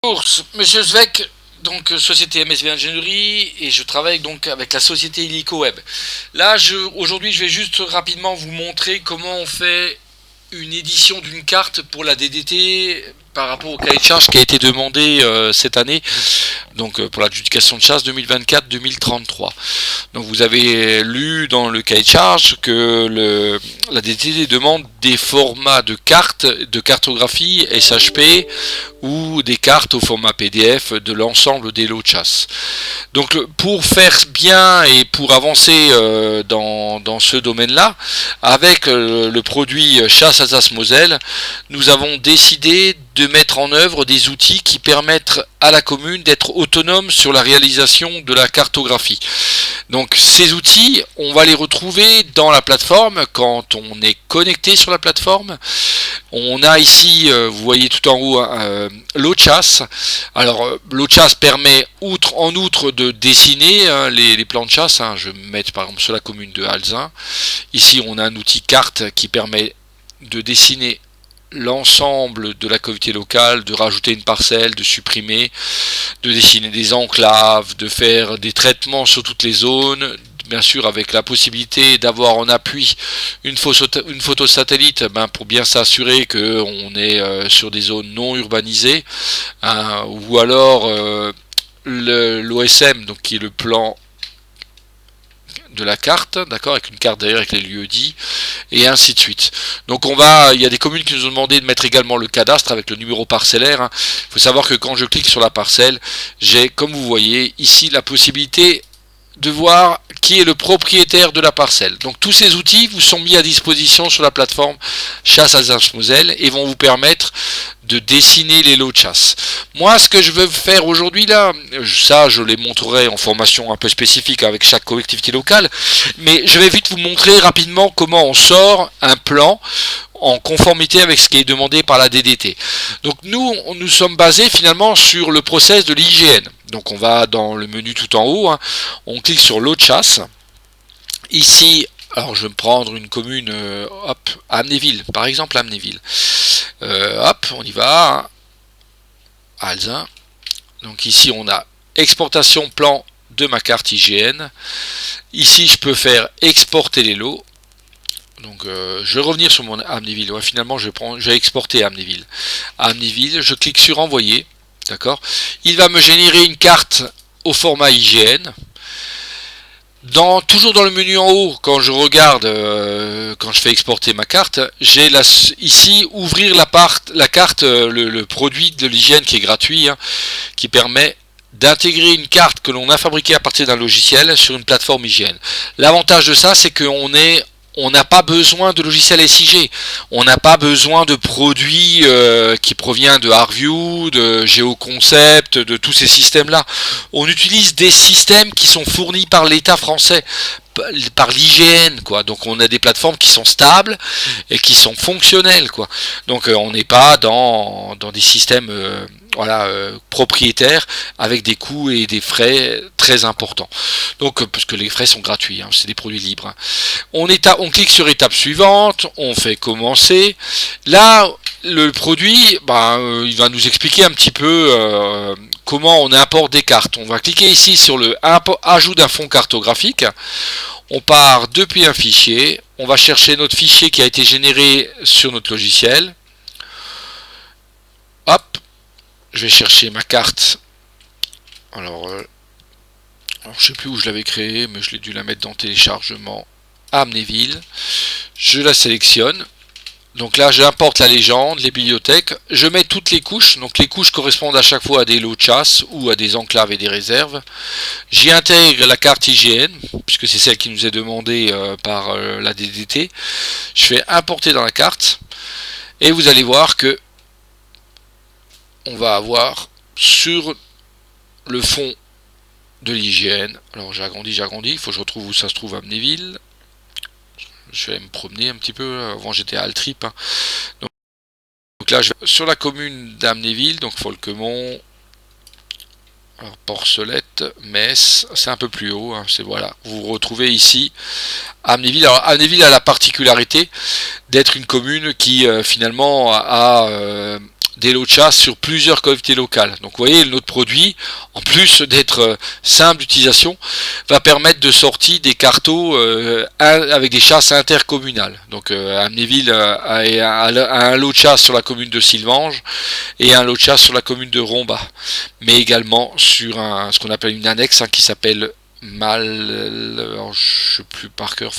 Bonjour, Monsieur Zweck, donc société MSV Ingénierie, et je travaille donc avec la société Illico Web. Là, aujourd'hui, je vais juste rapidement vous montrer comment on fait une édition d'une carte pour la DDT par rapport au cahier de charge qui a été demandé cette année, donc pour l'adjudication de chasse 2024-2033. Donc vous avez lu dans le cahier de charge que la DDT demande des formats de cartes, de cartographie SHP ou des cartes au format PDF de l'ensemble des lots de chasse. Donc pour faire bien et pour avancer dans ce domaine-là, avec le produit Chasse Alsace-Moselle, nous avons décidé de mettre en œuvre des outils qui permettent à la commune d'être autonome sur la réalisation de la cartographie. Donc ces outils, on va les retrouver dans la plateforme quand on est connecté sur la plateforme. On a ici, vous voyez tout en haut, lot de chasse. Alors lot de chasse permet en outre de dessiner les plans de chasse. Je vais me mettre par exemple sur la commune de Alzin. Ici on a un outil carte qui permet de dessiner l'ensemble de la collectivité locale, de rajouter une parcelle, de supprimer, de dessiner des enclaves, de faire des traitements sur toutes les zones, bien sûr avec la possibilité d'avoir en appui une photo satellite pour bien s'assurer qu'on est sur des zones non urbanisées, ou alors l'OSM, donc qui est le plan de la carte, d'accord, avec une carte d'ailleurs avec les lieux dits, et ainsi de suite. Donc il y a des communes qui nous ont demandé de mettre également le cadastre avec le numéro parcellaire. Il faut savoir que quand je clique sur la parcelle, j'ai, comme vous voyez ici, la possibilité de voir qui est le propriétaire de la parcelle. Donc tous ces outils vous sont mis à disposition sur la plateforme Chasse Alsace-Moselle et vont vous permettre de dessiner les lots de chasse. Moi, ce que je veux faire aujourd'hui là, ça je les montrerai en formation un peu spécifique avec chaque collectivité locale, mais je vais vite vous montrer rapidement comment on sort un plan en conformité avec ce qui est demandé par la DDT. Donc nous sommes basés finalement sur le process de l'IGN. Donc on va dans le menu tout en haut, on clique sur lot de chasse. Ici, alors je vais me prendre une commune, Amnéville, par exemple Amnéville. On y va, Alzin. Donc ici on a exportation plan de ma carte IGN. Ici je peux faire exporter les lots. Donc je vais revenir sur mon Amnéville. Finalement je vais exporter Amnéville. Amnéville, je clique sur envoyer. D'accord. Il va me générer une carte au format IGN. Toujours dans le menu en haut, quand je regarde, quand je fais exporter ma carte, j'ai ici ouvrir la carte, le produit de l'IGN qui est gratuit, qui permet d'intégrer une carte que l'on a fabriquée à partir d'un logiciel sur une plateforme IGN. L'avantage de ça, c'est qu'on n'a pas besoin de logiciel SIG, on n'a pas besoin de produits qui proviennent de Arview, de GeoConcept, de tous ces systèmes-là. On utilise des systèmes qui sont fournis par l'État français, par l'IGN, quoi. Donc on a des plateformes qui sont stables et qui sont fonctionnelles, quoi. Donc on n'est pas dans des systèmes propriétaires avec des coûts et des frais très importants. Donc parce que les frais sont gratuits, c'est des produits libres. On clique sur étape suivante, on fait commencer. Là, le produit, il va nous expliquer un petit peu comment on importe des cartes. On va cliquer ici sur le ajout d'un fond cartographique. On part depuis un fichier, on va chercher notre fichier qui a été généré sur notre logiciel. Hop, je vais chercher ma carte. Alors je sais plus où je l'avais créée, mais je l'ai dû la mettre dans téléchargement. Amnéville. Je la sélectionne. Donc là, j'importe la légende, les bibliothèques. Je mets toutes les couches. Donc les couches correspondent à chaque fois à des lots de chasse ou à des enclaves et des réserves. J'y intègre la carte IGN, puisque c'est celle qui nous est demandée par la DDT. Je fais importer dans la carte. Et vous allez voir que on va avoir sur le fond de l'IGN. Alors j'agrandis. Il faut que je retrouve où ça se trouve, Amnéville. Je vais me promener un petit peu. Avant j'étais à Altrip. Donc là je vais sur la commune d'Amnéville, donc Folquemont, alors Porcelette, Metz, c'est un peu plus haut. Voilà, vous retrouvez ici Amnéville. Alors Amnéville a la particularité d'être une commune qui finalement a des lots de chasse sur plusieurs collectivités locales. Donc vous voyez, notre produit, en plus d'être simple d'utilisation, va permettre de sortir des cartos avec des chasses intercommunales. Donc Amnéville a un lot de chasse sur la commune de Sylvange et un lot de chasse sur la commune de Rombat, mais également sur ce qu'on appelle une annexe qui s'appelle je sais plus par cœur,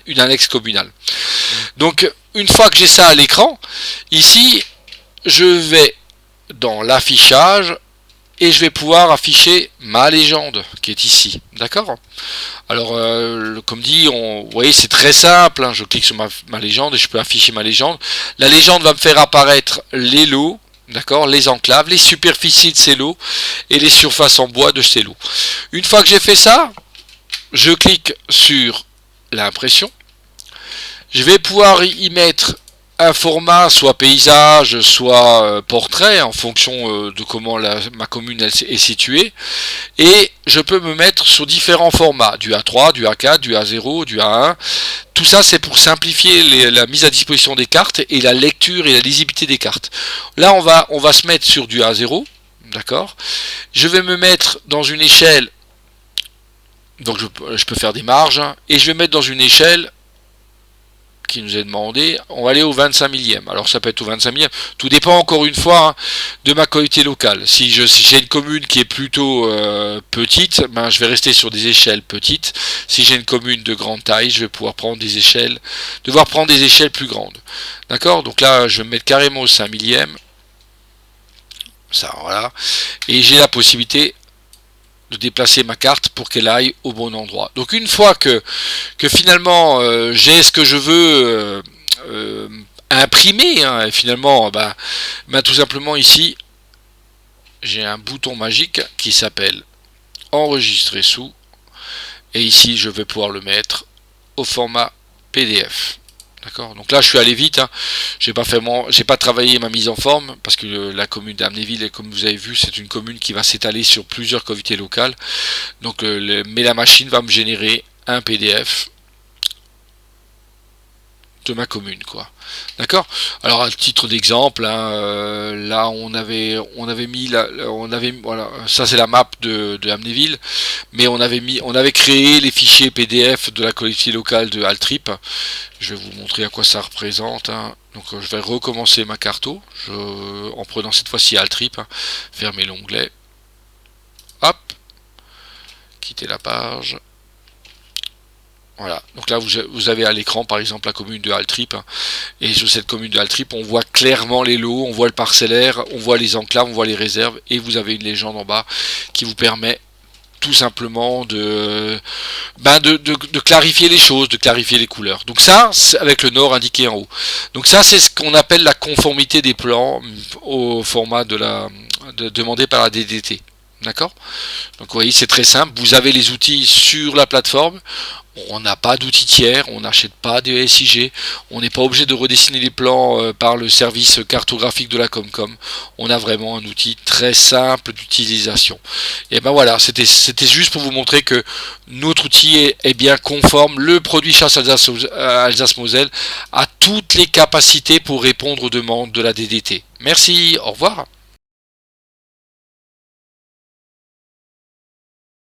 une annexe communale. Donc une fois que j'ai ça à l'écran, ici je vais dans l'affichage et je vais pouvoir afficher ma légende qui est ici, d'accord. Alors comme dit, vous voyez, c'est très simple, je clique sur ma légende et je peux afficher ma légende. La légende va me faire apparaître les lots, d'accord, les enclaves, les superficies de ces lots et les surfaces en bois de ces lots. Une fois que j'ai fait ça, je clique sur l'impression. Je vais pouvoir y mettre un format, soit paysage, soit portrait, en fonction de comment ma commune est située. Et je peux me mettre sur différents formats, du A3, du A4, du A0, du A1. Tout ça, c'est pour simplifier la mise à disposition des cartes et la lecture et la lisibilité des cartes. Là, on va se mettre sur du A0, d'accord. Je vais me mettre dans une échelle, donc je peux faire des marges, et je vais mettre dans une échelle qui nous est demandé, on va aller au 25 millième. Alors ça peut être au 25 millième, tout dépend encore une fois de ma collectivité locale. Si j'ai une commune qui est plutôt petite, je vais rester sur des échelles petites. Si j'ai une commune de grande taille, je vais pouvoir prendre des échelles plus grandes. D'accord. Donc là, je vais me mettre carrément au 5 millième. Ça, voilà. Et j'ai la possibilité de déplacer ma carte pour qu'elle aille au bon endroit. Donc une fois que finalement j'ai ce que je veux imprimer, et finalement tout simplement ici j'ai un bouton magique qui s'appelle enregistrer sous, et ici je vais pouvoir le mettre au format PDF. D'accord. Donc là je suis allé vite, j'ai pas travaillé ma mise en forme parce que la commune d'Amnéville, comme vous avez vu, c'est une commune qui va s'étaler sur plusieurs collectivités locales. Donc mais la machine va me générer un PDF de ma commune, quoi. D'accord. Alors à titre d'exemple, là on avait mis voilà, ça c'est la map de Amnéville, mais on avait créé les fichiers PDF de la collectivité locale de Altrip. Je vais vous montrer à quoi ça représente. Donc je vais recommencer ma carto, en prenant cette fois-ci Altrip, fermer l'onglet, hop, quitter la page. Voilà, donc là vous avez à l'écran par exemple la commune de Altrip, et sur cette commune de Altrip on voit clairement les lots, on voit le parcellaire, on voit les enclaves, on voit les réserves, et vous avez une légende en bas qui vous permet tout simplement de clarifier les choses, de clarifier les couleurs. Donc ça, c'est avec le nord indiqué en haut. Donc ça, c'est ce qu'on appelle la conformité des plans au format demandé par la DDT. D'accord. Donc vous voyez, c'est très simple, vous avez les outils sur la plateforme, on n'a pas d'outils tiers, on n'achète pas de SIG, on n'est pas obligé de redessiner les plans par le service cartographique de la Comcom, on a vraiment un outil très simple d'utilisation. Et ben voilà, c'était juste pour vous montrer que notre outil est bien conforme, le produit chasse Alsace-Moselle a toutes les capacités pour répondre aux demandes de la DDT. Merci, au revoir.